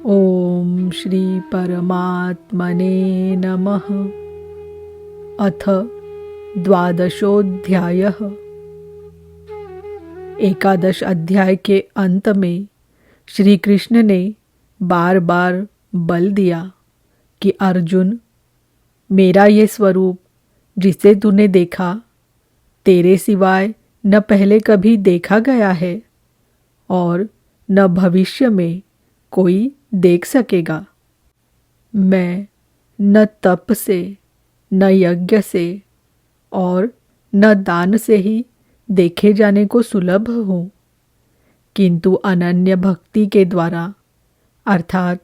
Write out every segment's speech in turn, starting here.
ओम श्री परमात्मने नमः। अथ द्वादशोऽध्यायः। एकादश अध्याय के अंत में श्री कृष्ण ने बार बार बल दिया कि अर्जुन, मेरा ये स्वरूप जिसे तूने देखा तेरे सिवाय न पहले कभी देखा गया है और न भविष्य में कोई देख सकेगा। मैं न तप से, न यज्ञ से और न दान से ही देखे जाने को सुलभ हूँ, किंतु अनन्य भक्ति के द्वारा अर्थात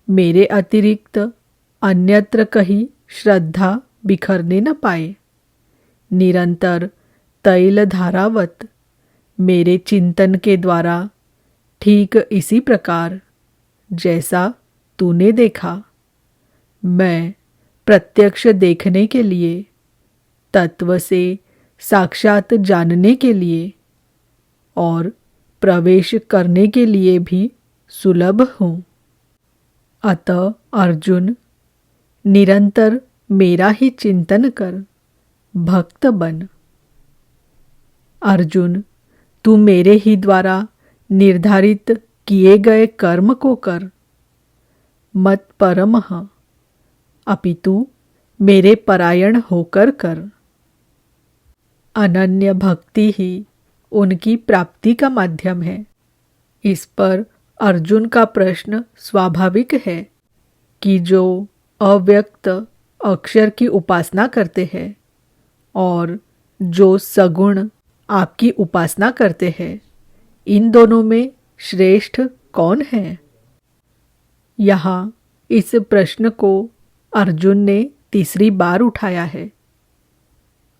मेरे अतिरिक्त अन्यत्र कहीं श्रद्धा बिखरने न पाए, निरंतर तैल धारावत मेरे चिंतन के द्वारा ठीक इसी प्रकार जैसा तूने देखा, मैं प्रत्यक्ष देखने के लिए, तत्व से साक्षात जानने के लिए और प्रवेश करने के लिए भी सुलभ हूँ। अतः अर्जुन, निरंतर मेरा ही चिंतन कर भक्त बन। अर्जुन, तू मेरे ही द्वारा निर्धारित किए गए कर्म को कर, मत परमः, अपितु मेरे परायण होकर कर। अनन्य भक्ति ही उनकी प्राप्ति का माध्यम है। इस पर अर्जुन का प्रश्न स्वाभाविक है कि जो अव्यक्त अक्षर की उपासना करते हैं और जो सगुण आपकी उपासना करते हैं, इन दोनों में श्रेष्ठ कौन है? यहाँ इस प्रश्न को अर्जुन ने तीसरी बार उठाया है।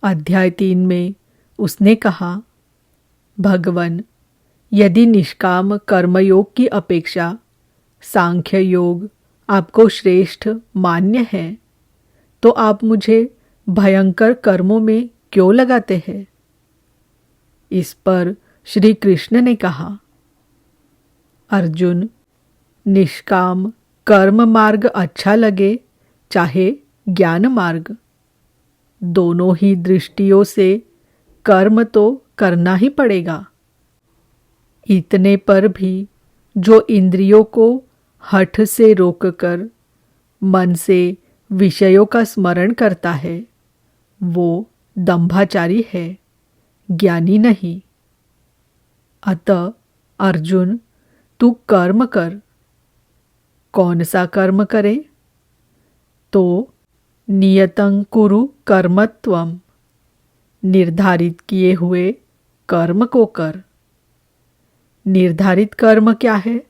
अध्याय 3 में उसने कहा, भगवन, यदि निष्काम कर्मयोग की अपेक्षा सांख्य योग आपको श्रेष्ठ मान्य है, तो आप मुझे भयंकर कर्मों में क्यों लगाते हैं? इस पर श्री कृष्ण ने कहा, अर्जुन, निष्काम कर्म मार्ग अच्छा लगे चाहे ज्ञान मार्ग, दोनों ही दृष्टियों से कर्म तो करना ही पड़ेगा। इतने पर भी जो इंद्रियों को हठ से रोककर मन से विषयों का स्मरण करता है, वो दंभाचारी है, ज्ञानी नहीं। अतः अर्जुन, तू कर्म कर। कौन सा कर्म करे? तो नियतं कुरु कर्मत्वम, निर्धारित किए हुए कर्म को कर। निर्धारित कर्म क्या है?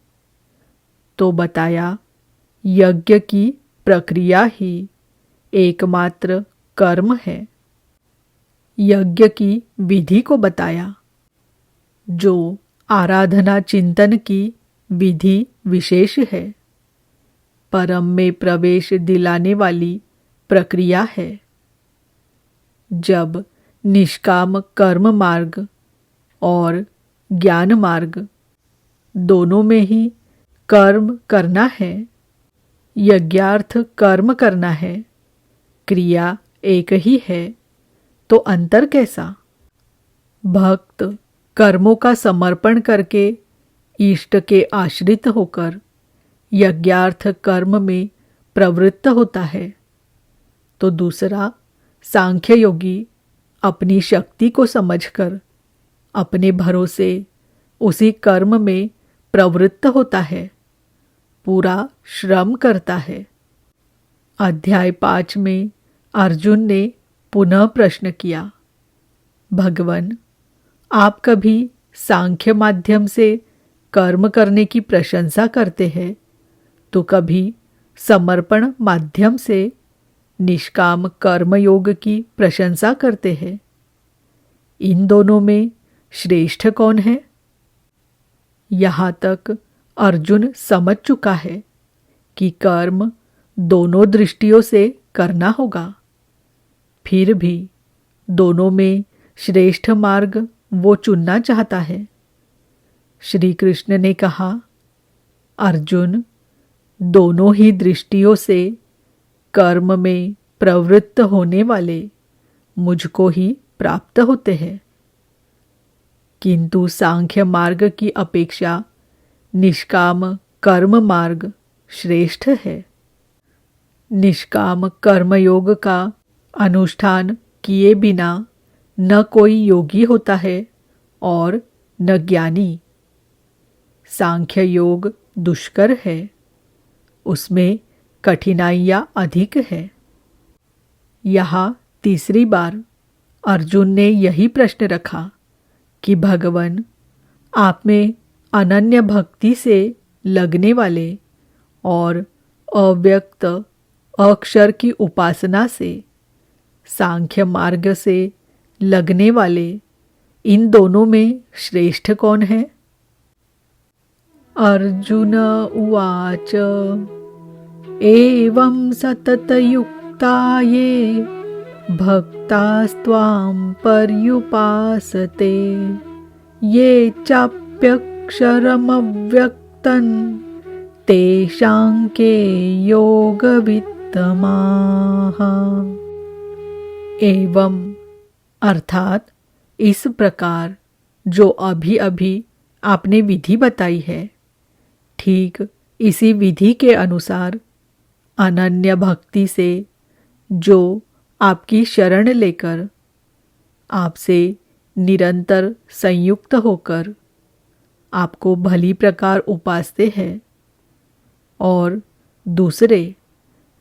तो बताया, यज्ञ की प्रक्रिया ही एकमात्र कर्म है। यज्ञ की विधि को बताया, जो आराधना चिंतन की विधि विशेष है, परम में प्रवेश दिलाने वाली प्रक्रिया है। जब निष्काम कर्म मार्ग और ज्ञान मार्ग दोनों में ही कर्म करना है, यज्ञार्थ कर्म करना है, क्रिया एक ही है, तो अंतर कैसा? भक्त कर्मों का समर्पण करके इष्ट के आश्रित होकर यज्ञार्थ कर्म में प्रवृत्त होता है, तो दूसरा सांख्य योगी अपनी शक्ति को समझकर अपने भरोसे उसी कर्म में प्रवृत्त होता है, पूरा श्रम करता है। अध्याय 5 में अर्जुन ने पुनः प्रश्न किया, भगवन, आप कभी सांख्य माध्यम से कर्म करने की प्रशंसा करते हैं, तो कभी समर्पण माध्यम से निष्काम कर्मयोग की प्रशंसा करते हैं। इन दोनों में श्रेष्ठ कौन है? यहाँ तक अर्जुन समझ चुका है कि कर्म दोनों दृष्टियों से करना होगा। फिर भी दोनों में श्रेष्ठ मार्ग वो चुनना चाहता है। श्री कृष्ण ने कहा, अर्जुन, दोनों ही दृष्टियों से कर्म में प्रवृत्त होने वाले मुझको ही प्राप्त होते हैं, किंतु सांख्य मार्ग की अपेक्षा निष्काम कर्म मार्ग श्रेष्ठ है। निष्काम कर्मयोग का अनुष्ठान किए बिना न कोई योगी होता है और न ज्ञानी। सांख्य योग दुष्कर है, उसमें कठिनाइयाँ अधिक है। यहाँ तीसरी बार अर्जुन ने यही प्रश्न रखा कि भगवान, आप में अनन्य भक्ति से लगने वाले और अव्यक्त अक्षर की उपासना से सांख्य मार्ग से लगने वाले इन दोनों में श्रेष्ठ कौन है? अर्जुन उवाच एवं सततयुक्ता ये भक्तास्त्वां पर्युपासते ये चाप्यक्षरमव्यक्तं तेषां के योगवित्तमाः। एवं अर्थात इस प्रकार जो अभी अभी आपने विधि बताई है, ठीक इसी विधि के अनुसार अनन्य भक्ति से जो आपकी शरण लेकर आपसे निरंतर संयुक्त होकर आपको भली प्रकार उपासते हैं, और दूसरे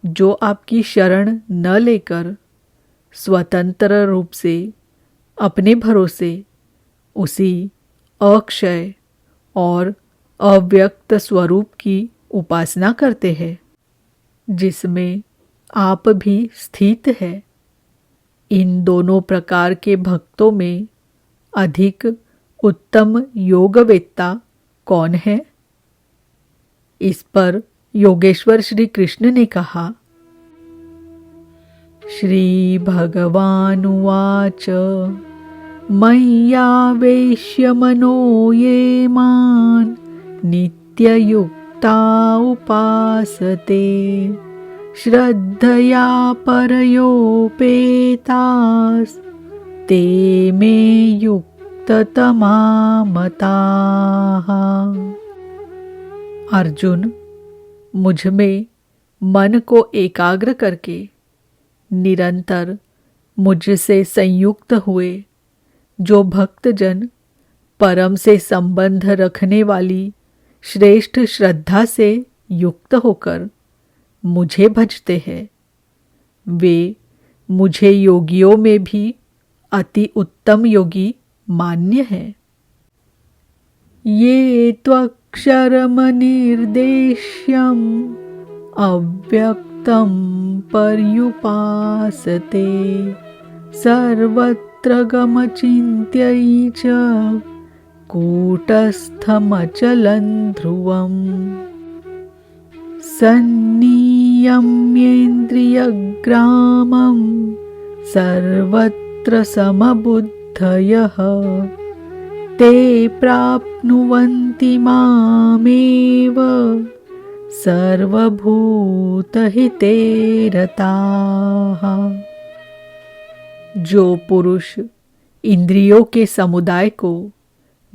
जो आपकी शरण न लेकर स्वतंत्र रूप से अपने भरोसे उसी अक्षय और अव्यक्त स्वरूप की उपासना करते हैं जिसमें आप भी स्थित है। इन दोनों प्रकार के भक्तों में अधिक उत्तम योगवेत्ता कौन है? इस पर योगेश्वर श्री कृष्ण ने कहा, श्री भगवानुवाच मय्यावेश्य मनो ये मां नित्ययुक्ता उपासते श्रद्धया परयोपेतास् ते मे युक्ततमा मताः। अर्जुन, मुझ में मन को एकाग्र करके निरंतर मुझसे संयुक्त हुए जो भक्तजन परम से संबंध रखने वाली श्रेष्ठ श्रद्धा से युक्त होकर मुझे भजते हैं, वे मुझे योगियों में भी अति उत्तम योगी मान्य हैं। ये त्वक्षरमनिर्देश्यम् अव्यक्तं पर्युपासते सर्वत्र गमचिन्त्यै च कूटस्थमचलं ध्रुवम् सन्नियम्येन्द्रियग्रामं सर्वत्र समबुद्धयः ते प्राप्नुवन्ति मामेव सर्वभूतहिते रताः। जो पुरुष इंद्रियों के समुदाय को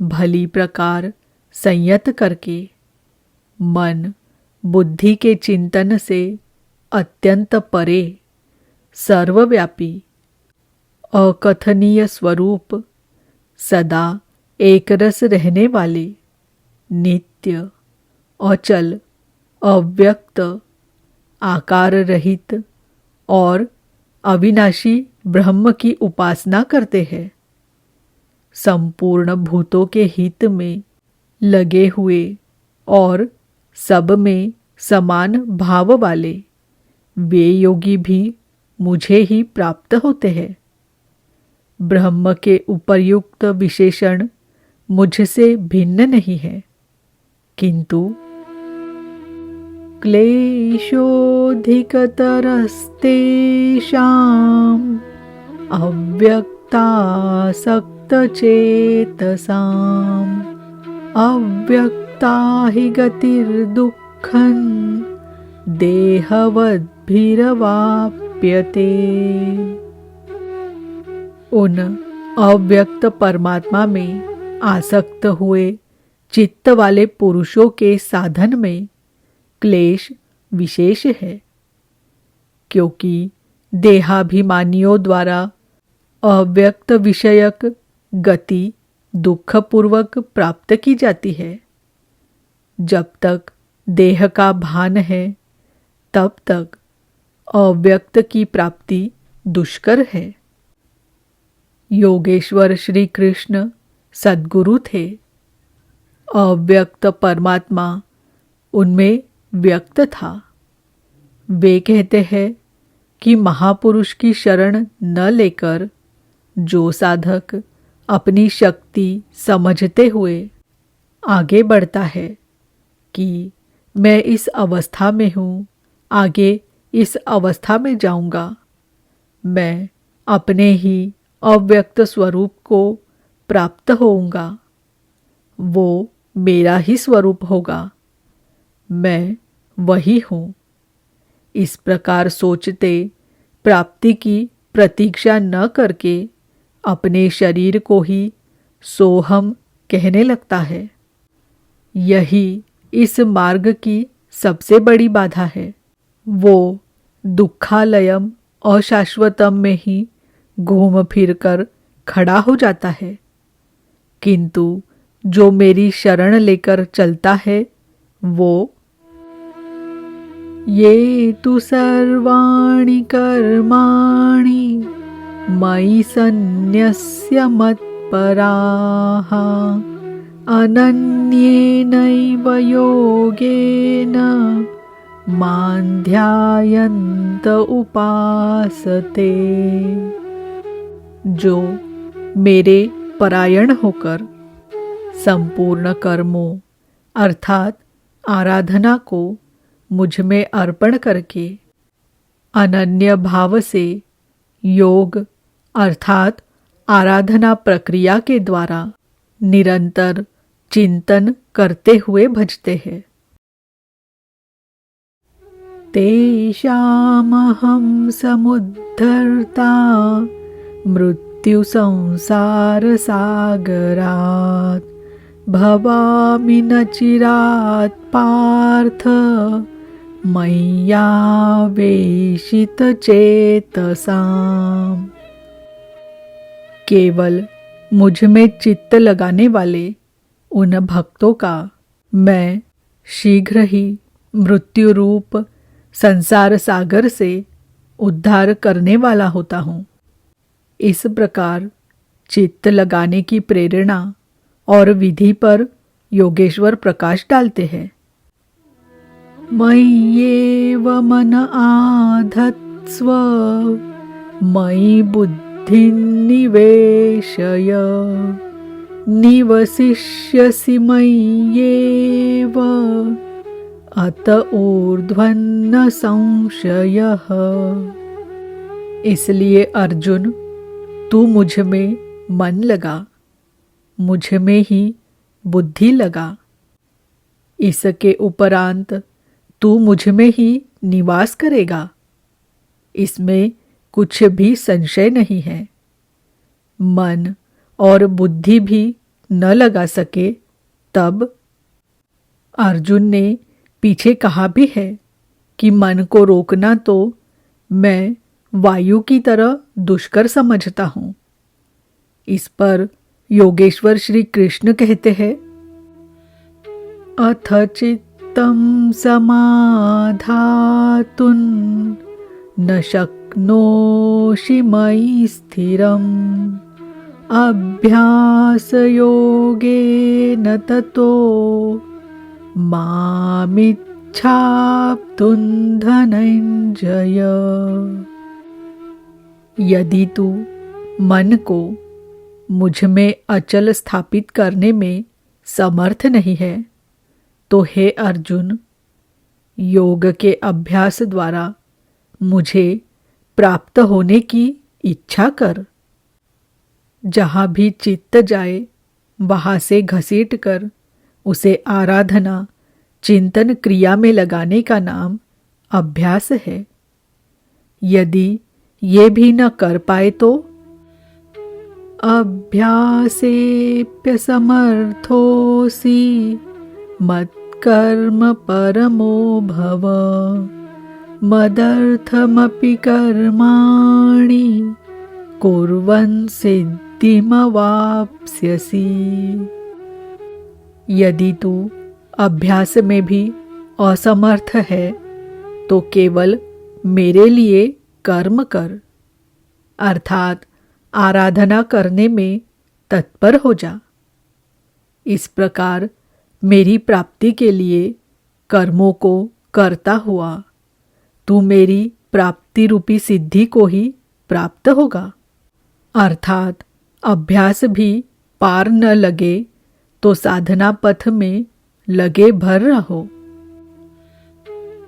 भली प्रकार संयत करके मन बुद्धि के चिंतन से अत्यंत परे सर्वव्यापी अकथनीय स्वरूप सदा एकरस रहने वाले नित्य अचल अव्यक्त आकार रहित और अविनाशी ब्रह्म की उपासना करते हैं, संपूर्ण भूतों के हित में लगे हुए और सब में समान भाव वाले वे योगी भी मुझे ही प्राप्त होते हैं। ब्रह्म के उपर्युक्त विशेषण मुझसे भिन्न नहीं है, किंतु क्लेशोऽधिकतरस्तेषाम् अव्यक्तासक्तचेतसाम् अव्यक्ता हि गतिर्दुःखं देहवद्भिरवाप्यते। उन अव्यक्त परमात्मा में आसक्त हुए चित्त वाले पुरुषों के साधन में क्लेश विशेष है, क्योंकि देहाभिमानियों द्वारा अव्यक्त विषयक गति दुखपूर्वक प्राप्त की जाती है। जब तक देह का भान है तब तक अव्यक्त की प्राप्ति दुष्कर है। योगेश्वर श्री कृष्ण सद्गुरु थे। अव्यक्त परमात्मा उनमें व्यक्त था। वे कहते हैं कि महापुरुष की शरण न लेकर जो साधक अपनी शक्ति समझते हुए आगे बढ़ता है कि मैं इस अवस्था में हूँ, आगे इस अवस्था में जाऊँगा, मैं अपने ही अव्यक्त स्वरूप को प्राप्त होऊंगा, वो मेरा ही स्वरूप होगा, मैं वही हूँ, इस प्रकार सोचते प्राप्ति की प्रतीक्षा न करके अपने शरीर को ही सोहम कहने लगता है। यही इस मार्ग की सबसे बड़ी बाधा है। वो दुखालयम अशाश्वतम में ही घूम फिर कर खड़ा हो जाता है, किंतु जो मेरी शरण लेकर चलता है वो ये तु सर्वाणि कर्माणि मयि सन्न्यस्य मत्पराः अनन्येनैव योगेन मां ध्यायन्त उपासते। जो मेरे परायण होकर संपूर्ण कर्मों अर्थात आराधना को मुझ में अर्पण करके अनन्य भाव से योग अर्थात आराधना प्रक्रिया के द्वारा निरंतर चिंतन करते हुए भजते हैं। तेषामहं समुद्धर्ता मृत्यु संसार सागरात् भवामि न चिरात् पार्थ मय्यावेशित चेतसाम्। केवल मुझ में चित्त लगाने वाले उन भक्तों का मैं शीघ्र ही मृत्यु रूप संसार सागर से उद्धार करने वाला होता हूँ। इस प्रकार चित्त लगाने की प्रेरणा और विधि पर योगेश्वर प्रकाश डालते हैं। मय्येव मन आधत्स्व मयि बुद्धिं निवेशय निवसिष्यसि मय्येव अत ऊर्ध्वन्न संशयः। इसलिए अर्जुन, तू मुझ में मन लगा, मुझ में ही बुद्धि लगा। इसके उपरांत तू मुझ में ही निवास करेगा, इसमें कुछ भी संशय नहीं है। मन और बुद्धि भी न लगा सके तब। अर्जुन ने पीछे कहा भी है कि मन को रोकना तो मैं वायु की तरह दुष्कर समझता हूँ। इस पर योगेश्वर श्री कृष्ण कहते हैं, अथ चित्तं समाधातुं न शक्नोषि मयि स्थिरम् अभ्यासयोगेन ततो मामिच्छाप्तुं धनंजय। यदि तू मन को मुझ में अचल स्थापित करने में समर्थ नहीं है तो हे अर्जुन, योग के अभ्यास द्वारा मुझे प्राप्त होने की इच्छा कर। जहाँ भी चित्त जाए वहाँ से घसीट कर उसे आराधना चिंतन क्रिया में लगाने का नाम अभ्यास है। यदि ये भी न कर पाए तो अभ्यासेऽप्यसमर्थोऽसि मत्कर्म परमो भव मदर्थमपि कर्माणि कुर्वन् सिद्धिमवाप्स्यसि। यदि तू अभ्यास में भी असमर्थ है तो केवल मेरे लिए कर्म कर, अर्थात आराधना करने में तत्पर हो जा। इस प्रकार मेरी प्राप्ति के लिए कर्मों को करता हुआ तू मेरी प्राप्ति रूपी सिद्धि को ही प्राप्त होगा। अर्थात अभ्यास भी पार न लगे तो साधना पथ में लगे भर रहो।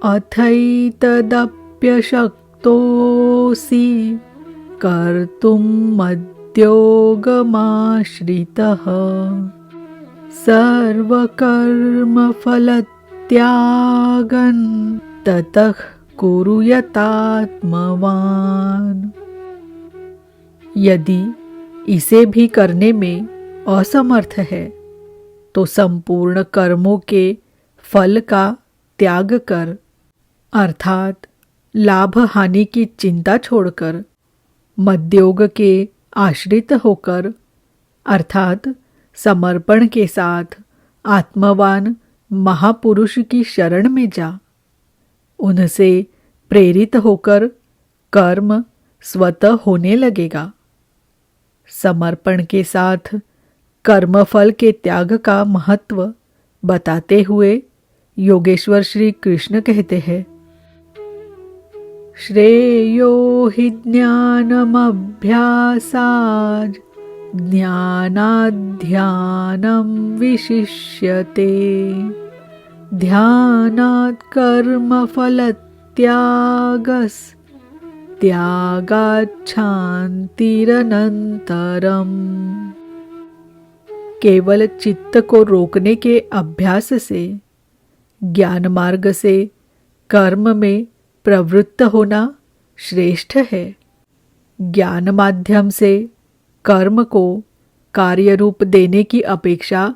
अथैतदप्यशक्तोऽसि कर्तुं मद्योगमाश्रितः सर्वकर्मफलत्यागं ततः कुरु यतात्मवान्। यदि इसे भी करने में असमर्थ है तो संपूर्ण कर्मों के फल का त्याग कर, अर्थात लाभ हानि की चिंता छोड़कर मद्योग के आश्रित होकर, अर्थात समर्पण के साथ आत्मवान महापुरुष की शरण में जा। उनसे प्रेरित होकर कर्म स्वतः होने लगेगा। समर्पण के साथ कर्मफल के त्याग का महत्व बताते हुए योगेश्वर श्री कृष्ण कहते हैं, श्रेयो हि ज्ञानमभ्यासात् ज्ञानाध्यानं विशिष्यते ध्यानात् कर्मफलत्यागात् शान्तिरनन्तरम्। केवल चित्त को रोकने के अभ्यास से, ज्ञान मार्ग से कर्म में प्रवृत्त होना श्रेष्ठ है। ज्ञान माध्यम से कर्म को कार्य रूप देने की अपेक्षा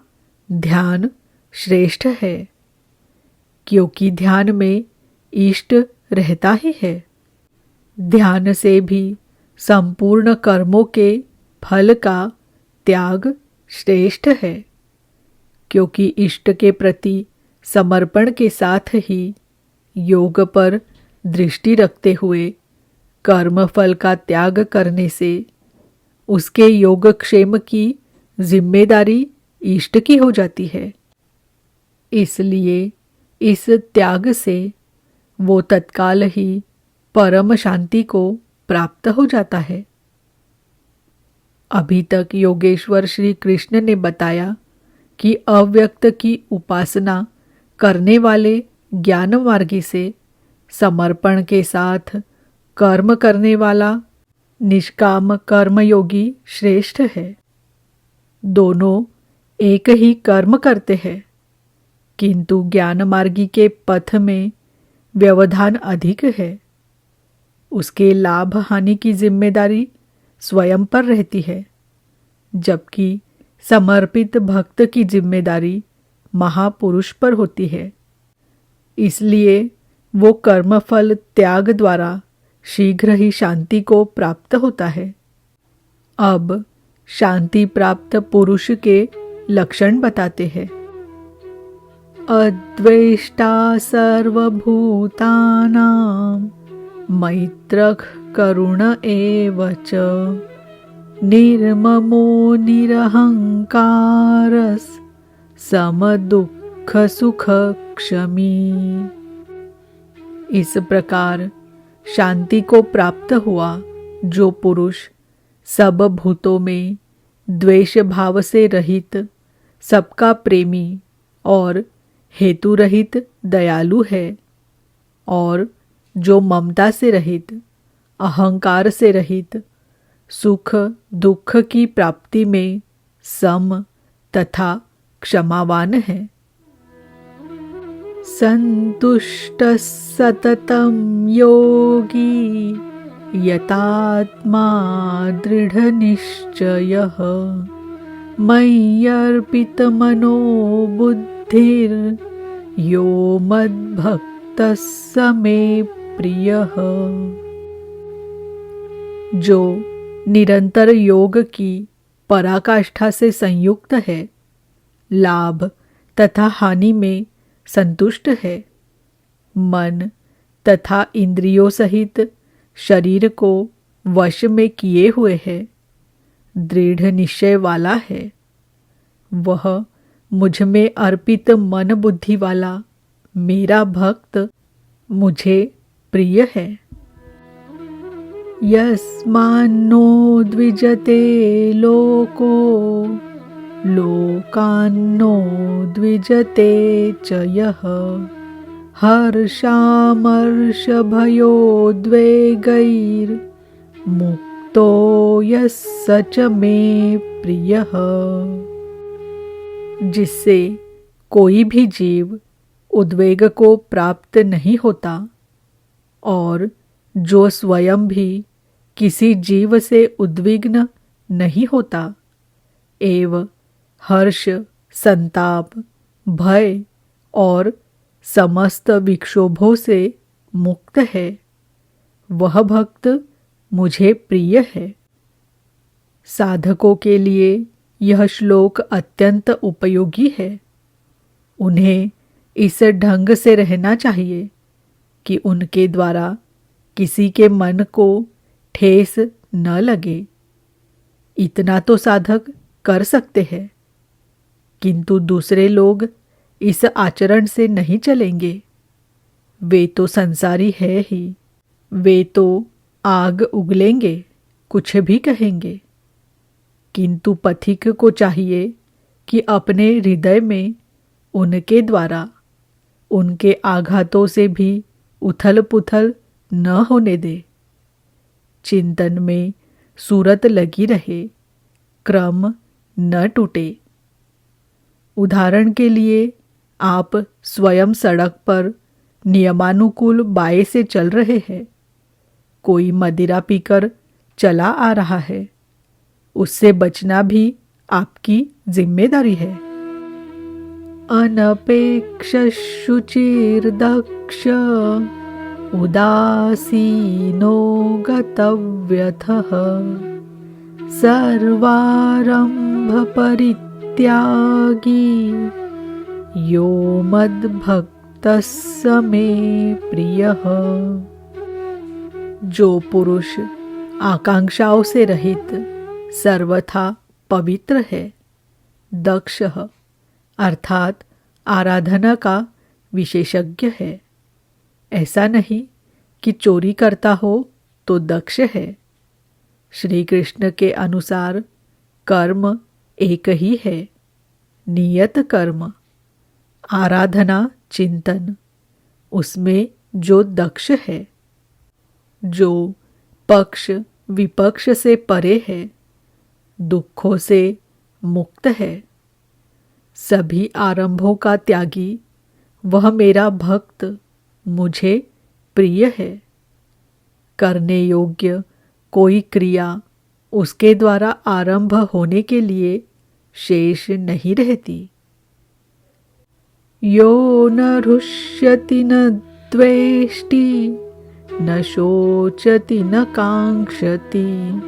ध्यान श्रेष्ठ है, क्योंकि ध्यान में इष्ट रहता ही है। ध्यान से भी संपूर्ण कर्मों के फल का त्याग श्रेष्ठ है, क्योंकि इष्ट के प्रति समर्पण के साथ ही योग पर दृष्टि रखते हुए कर्म फल का त्याग करने से उसके योगक्षेम की जिम्मेदारी इष्ट की हो जाती है। इसलिए इस त्याग से वो तत्काल ही परम शांति को प्राप्त हो जाता है। अभी तक योगेश्वर श्री कृष्ण ने बताया कि अव्यक्त की उपासना करने वाले ज्ञान मार्गी से समर्पण के साथ कर्म करने वाला निष्काम कर्मयोगी श्रेष्ठ है। दोनों एक ही कर्म करते हैं, किंतु ज्ञान मार्गी के पथ में व्यवधान अधिक है। उसके लाभ हानि की जिम्मेदारी स्वयं पर रहती है, जबकि समर्पित भक्त की जिम्मेदारी महापुरुष पर होती है। इसलिए वो कर्मफल त्याग द्वारा शीघ्र ही शांति को प्राप्त होता है। अब शांति प्राप्त पुरुष के लक्षण बताते हैं। अद्वेष्टा सर्वभूतानां मैत्रः करुण एव च निर्ममो निरहंकारस् समदुःख सुख क्षमी। इस प्रकार शांति को प्राप्त हुआ जो पुरुष सब भूतों में द्वेष भाव से रहित, सबका प्रेमी और हेतु रहित दयालु है, और जो ममता से रहित, अहंकार से रहित, सुख दुख की प्राप्ति में सम तथा क्षमावान है। संतुष्टः सततं योगी यतात्मा दृढ़निश्चयः मय्यर्पितमनो बुद्धिर्यो मद्भक्तः स मे प्रियः। जो निरंतर योग की पराकाष्ठा से संयुक्त है, लाभ तथा हानि में संतुष्ट है, मन तथा इंद्रियों सहित शरीर को वश में किए हुए है, दृढ़ निश्चय वाला है, वह मुझ में अर्पित मन बुद्धि वाला मेरा भक्त मुझे प्रिय है। यस्मान्नो द्विजते लोको लोकान्नो द्विजते च यः हर्षामर्षभयोद्वेगैर्मुक्तो यः स च मे प्रियः। जिससे कोई भी जीव उद्वेग को प्राप्त नहीं होता और जो स्वयं भी किसी जीव से उद्विग्न नहीं होता एवं हर्ष, संताप, भय और समस्त विक्षोभों से मुक्त है, वह भक्त मुझे प्रिय है। साधकों के लिए यह श्लोक अत्यंत उपयोगी है। उन्हें इस ढंग से रहना चाहिए कि उनके द्वारा किसी के मन को ठेस न लगे। इतना तो साधक कर सकते हैं, किंतु दूसरे लोग इस आचरण से नहीं चलेंगे। वे तो संसारी है ही, वे तो आग उगलेंगे, कुछ भी कहेंगे। किंतु पथिक को चाहिए कि अपने हृदय में उनके द्वारा उनके आघातों से भी उथल पुथल न होने दे। चिंतन में सूरत लगी रहे, क्रम न टूटे। उदाहरण के लिए आप स्वयं सड़क पर नियमानुकूल बाएं से चल रहे हैं, कोई मदिरा पीकर चला आ रहा है, उससे बचना भी आपकी जिम्मेदारी है। अनपेक्ष शुचिर्दक्ष उदासीनो गतव्यथः सर्वारंभ परित्यागी यो मद्भक्तः स मे प्रियः। जो पुरुष आकांक्षाओं से रहित सर्वथा पवित्र है, दक्ष अर्थात आराधना का विशेषज्ञ है। ऐसा नहीं कि चोरी करता हो तो दक्ष है। श्री कृष्ण के अनुसार कर्म एक ही है, नियत कर्म, आराधना चिंतन, उसमें जो दक्ष है, जो पक्ष विपक्ष से परे है, दुखों से मुक्त है, सभी आरंभों का त्यागी, वह मेरा भक्त मुझे प्रिय है। करने योग्य कोई क्रिया उसके द्वारा आरंभ होने के लिए शेष नहीं रहती। यो न हृष्यति न द्वेष्टि न शोचति न कांक्षति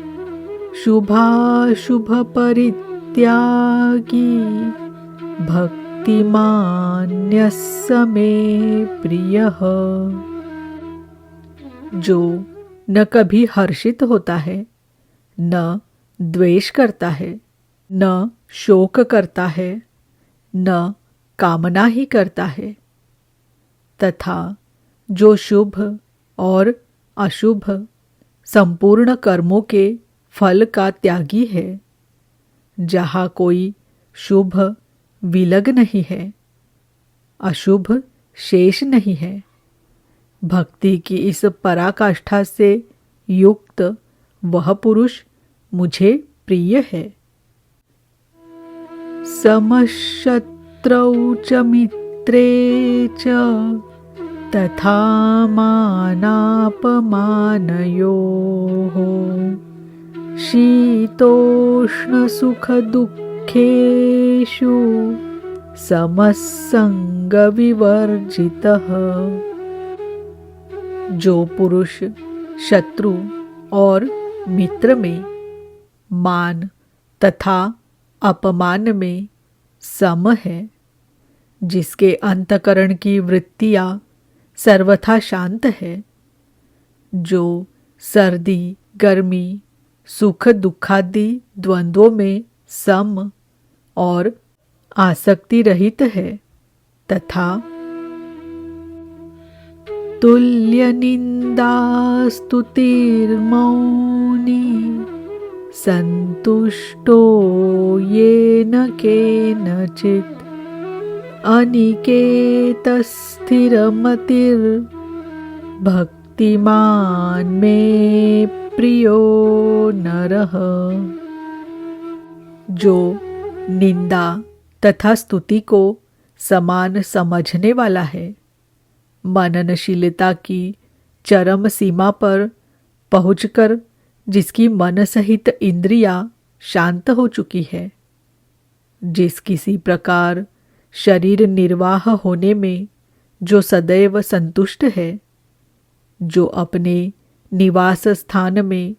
शुभाशुभ परित्यागी भक्तिमान्यः स मे प्रियः। जो न कभी हर्षित होता है, न द्वेष करता है, न शोक करता है, न कामना ही करता है, तथा जो शुभ और अशुभ संपूर्ण कर्मों के फल का त्यागी है, जहाँ कोई शुभ विलग नहीं है, अशुभ शेष नहीं है, भक्ति की इस पराकाष्ठा से युक्त वह पुरुष मुझे प्रिय है। समशत्रौ च मित्रे च तथा मानापमानयोः शीतोष्णसुखदुःखेषु समसंगविवर्जितः। जो पुरुष शत्रु और मित्र में, मान तथा अपमान में सम है, जिसके अंतकरण की वृत्तियां सर्वथा शांत है, जो सर्दी गर्मी सुख दुखादि द्वंद्वों में सम और आसक्ति रहित है, तथा तुल्य निंदा स्तुतिर्मौनी संतुष्टो येन केनचित् अनिकेतस्थिरमतिर्भक्तिमान् मे प्रियो नरः। जो निंदा तथा स्तुति को समान समझने वाला है, मननशीलता की चरम सीमा पर पहुंचकर जिसकी मन सहित इंद्रियां शांत हो चुकी है, जिस किसी प्रकार शरीर निर्वाह होने में जो सदैव संतुष्ट है, जो अपने निवास स्थान में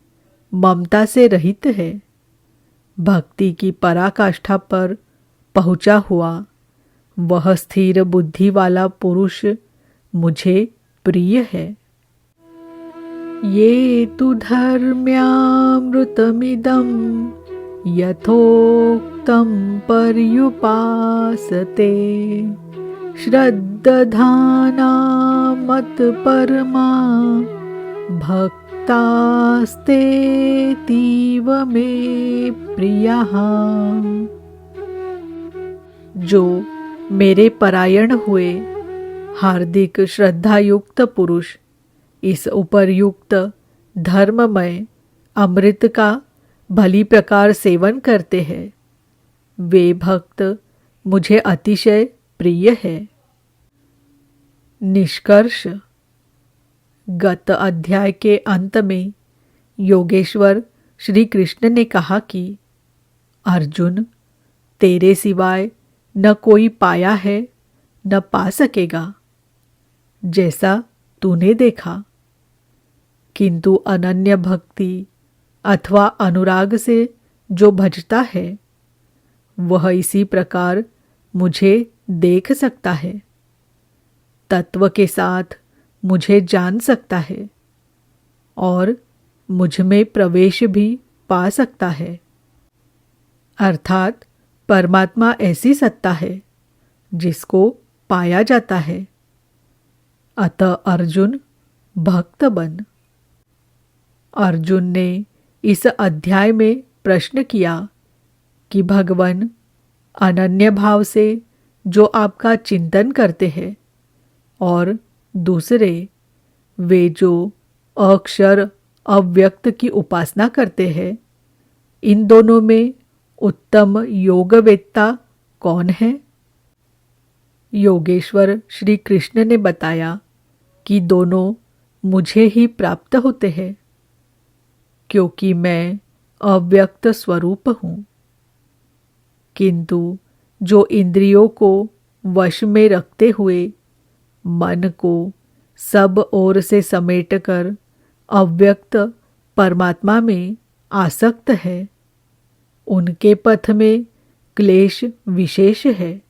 ममता से रहित है, भक्ति की पराकाष्ठा पर पहुंचा हुआ, वह स्थिर बुद्धि वाला पुरुष मुझे प्रिय है। ये तु धर्म्यामृतमिदं यथोक्तं पर्युपासते श्रद्धाना मत्परमा भक्तास्तेतीव मे प्रियः। जो मेरे परायण हुए हार्दिक श्रद्धायुक्त पुरुष इस उपर्युक्त धर्ममय अमृत का भली प्रकार सेवन करते हैं, वे भक्त मुझे अतिशय प्रिय है। निष्कर्ष। गत अध्याय के अंत में योगेश्वर श्री कृष्ण ने कहा कि अर्जुन, तेरे सिवाय न कोई पाया है न पा सकेगा, जैसा तूने देखा, किंतु अनन्य भक्ति अथवा अनुराग से जो भजता है, वह इसी प्रकार मुझे देख सकता है, तत्व के साथ मुझे जान सकता है और मुझ में प्रवेश भी पा सकता है। अर्थात परमात्मा ऐसी सत्ता है जिसको पाया जाता है। अतः अर्जुन भक्त बन। अर्जुन ने इस अध्याय में प्रश्न किया कि भगवान, अनन्य भाव से जो आपका चिंतन करते हैं और दूसरे वे जो अक्षर अव्यक्त की उपासना करते हैं, इन दोनों में उत्तम योगवेत्ता कौन है? योगेश्वर श्री कृष्ण ने बताया कि दोनों मुझे ही प्राप्त होते हैं, क्योंकि मैं अव्यक्त स्वरूप हूँ। किंतु जो इंद्रियों को वश में रखते हुए मन को सब ओर से समेटकर अव्यक्त परमात्मा में आसक्त है, उनके पथ में क्लेश विशेष है।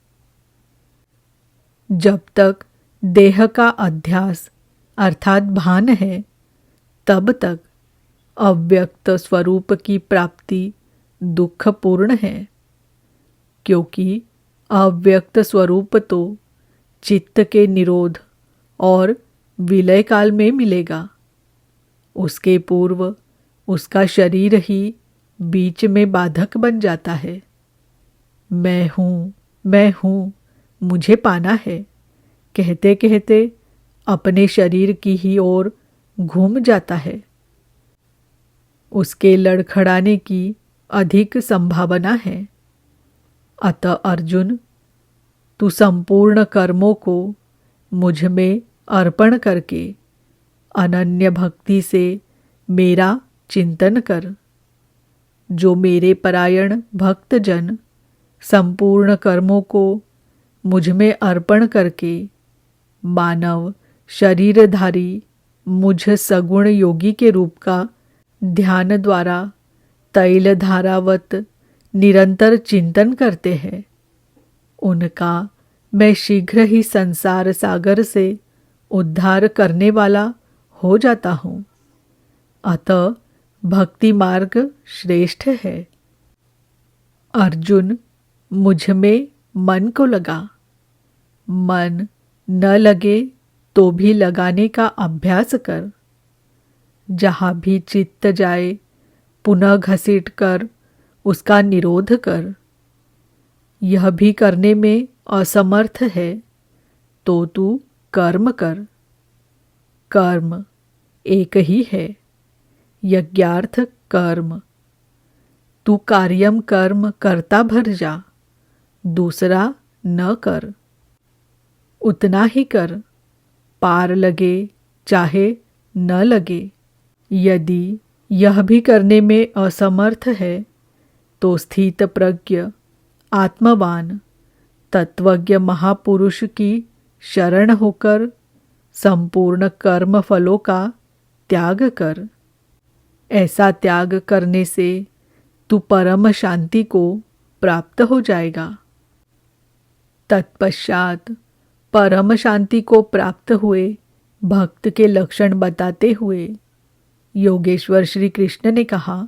जब तक देह का अध्यास अर्थात भान है, तब तक अव्यक्त स्वरूप की प्राप्ति दुखपूर्ण है, क्योंकि अव्यक्त स्वरूप तो चित्त के निरोध और विलय काल में मिलेगा। उसके पूर्व उसका शरीर ही बीच में बाधक बन जाता है। मैं हूँ, मुझे पाना है कहते कहते अपने शरीर की ही ओर घूम जाता है। उसके लड़खड़ाने की अधिक संभावना है। अतः अर्जुन, तू संपूर्ण कर्मों को मुझ में अर्पण करके अनन्य भक्ति से मेरा चिंतन कर। जो मेरे परायण भक्तजन संपूर्ण कर्मों को मुझ में अर्पण करके मानव शरीरधारी मुझ सगुण योगी के रूप का ध्यान द्वारा तैल धारावत निरंतर चिंतन करते हैं, उनका मैं शीघ्र ही संसार सागर से उद्धार करने वाला हो जाता हूँ। अतः भक्ति मार्ग श्रेष्ठ है। अर्जुन, मुझ में मन को लगा। मन न लगे तो भी लगाने का अभ्यास कर। जहाँ भी चित्त जाए पुनः घसीट कर उसका निरोध कर। यह भी करने में असमर्थ है तो तू कर्म कर। कर्म एक ही है, यज्ञार्थ कर्म। तू कार्यम कर्म करता भर जा, दूसरा न कर। उतना ही कर, पार लगे चाहे न लगे। यदि यह भी करने में असमर्थ है तो स्थित प्रज्ञ आत्मवान तत्वज्ञ महापुरुष की शरण होकर संपूर्ण कर्म फलों का त्याग कर। ऐसा त्याग करने से तू परम शांति को प्राप्त हो जाएगा। तत्पश्चात परम शांति को प्राप्त हुए भक्त के लक्षण बताते हुए योगेश्वर श्री कृष्ण ने कहा,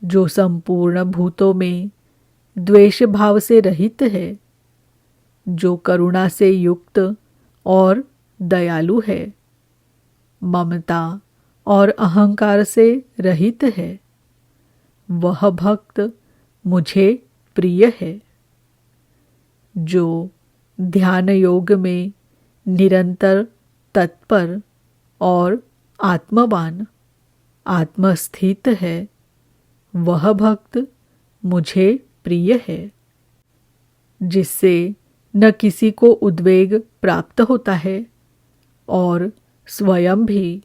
जो संपूर्ण भूतों में द्वेष भाव से रहित है, जो करुणा से युक्त और दयालु है, ममता और अहंकार से रहित है, वह भक्त मुझे प्रिय है। जो ध्यान योग में निरंतर तत्पर और आत्मवान आत्मस्थित है, वह भक्त मुझे प्रिय है। जिससे न किसी को उद्वेग प्राप्त होता है और स्वयं भी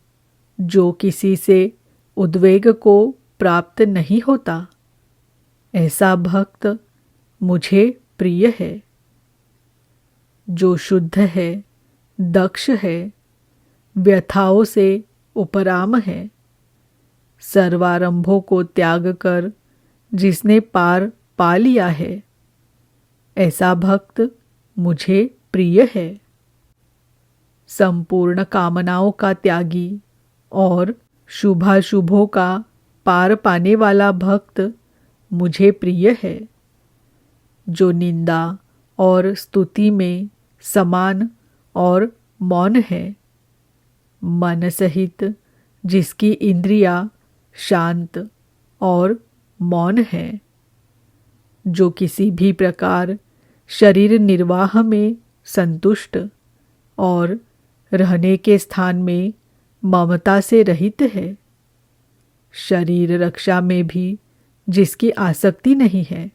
जो किसी से उद्वेग को प्राप्त नहीं होता, ऐसा भक्त मुझे प्रिय है। जो शुद्ध है, दक्ष है, व्यथाओं से उपराम है, सर्वारंभों को त्याग कर जिसने पार पा लिया है, ऐसा भक्त मुझे प्रिय है। संपूर्ण कामनाओं का त्यागी और शुभाशुभों का पार पाने वाला भक्त मुझे प्रिय है। जो निंदा और स्तुति में समान और मौन है, मन सहित जिसकी इंद्रियां शांत और मौन है, जो किसी भी प्रकार शरीर निर्वाह में संतुष्ट और रहने के स्थान में ममता से रहित है, शरीर रक्षा में भी जिसकी आसक्ति नहीं है,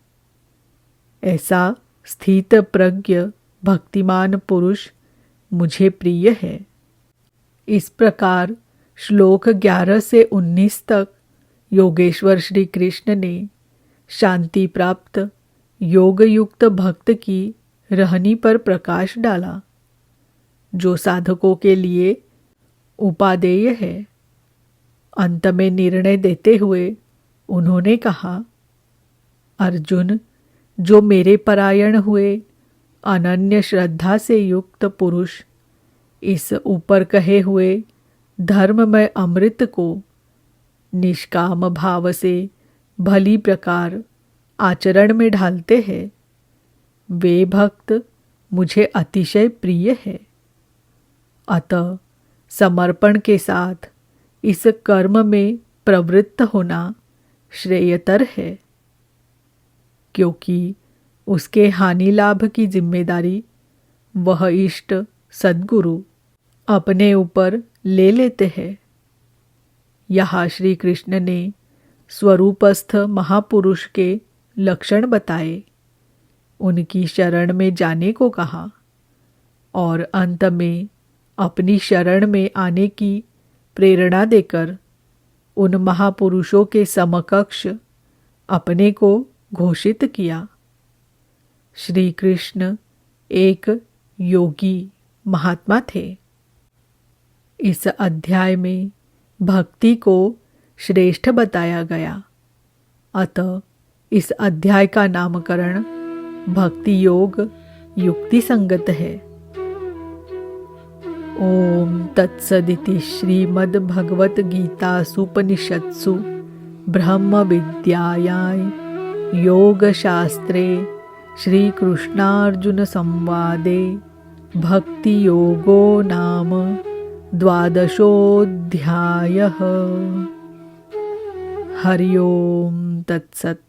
ऐसा स्थित प्रज्ञ भक्तिमान पुरुष मुझे प्रिय है। इस प्रकार श्लोक 11 से 19 तक योगेश्वर श्री कृष्ण ने शांति प्राप्त योग युक्त भक्त की रहनी पर प्रकाश डाला, जो साधकों के लिए उपादेय है। अंत में निर्णय देते हुए उन्होंने कहा, अर्जुन, जो मेरे परायण हुए अनन्य श्रद्धा से युक्त पुरुष इस ऊपर कहे हुए धर्ममय अमृत को निष्काम भाव से भली प्रकार आचरण में ढालते हैं, वे भक्त मुझे अतिशय प्रिय है। अतः समर्पण के साथ इस कर्म में प्रवृत्त होना श्रेयतर है, क्योंकि उसके हानि लाभ की जिम्मेदारी वह इष्ट सद्गुरु अपने ऊपर ले लेते हैं। यहाँ श्री कृष्ण ने स्वरूपस्थ महापुरुष के लक्षण बताए उनकी शरण में जाने को कहा और अंत में अपनी शरण में आने की प्रेरणा देकर उन महापुरुषों के समकक्ष अपने को घोषित किया। श्री कृष्ण एक योगी महात्मा थे। इस अध्याय में भक्ति को श्रेष्ठ बताया गया, अतः इस अध्याय का नामकरण भक्ति योग युक्ति संगत है। ओम तत्सदिति श्रीमद्भगवत गीतासूपनिषत्सु ब्रह्म विद्यायां योगशास्त्रे श्रीकृष्णार्जुन संवादे भक्ति योगो नाम 12ोऽध्यायः। हरि ओम तत्सत्।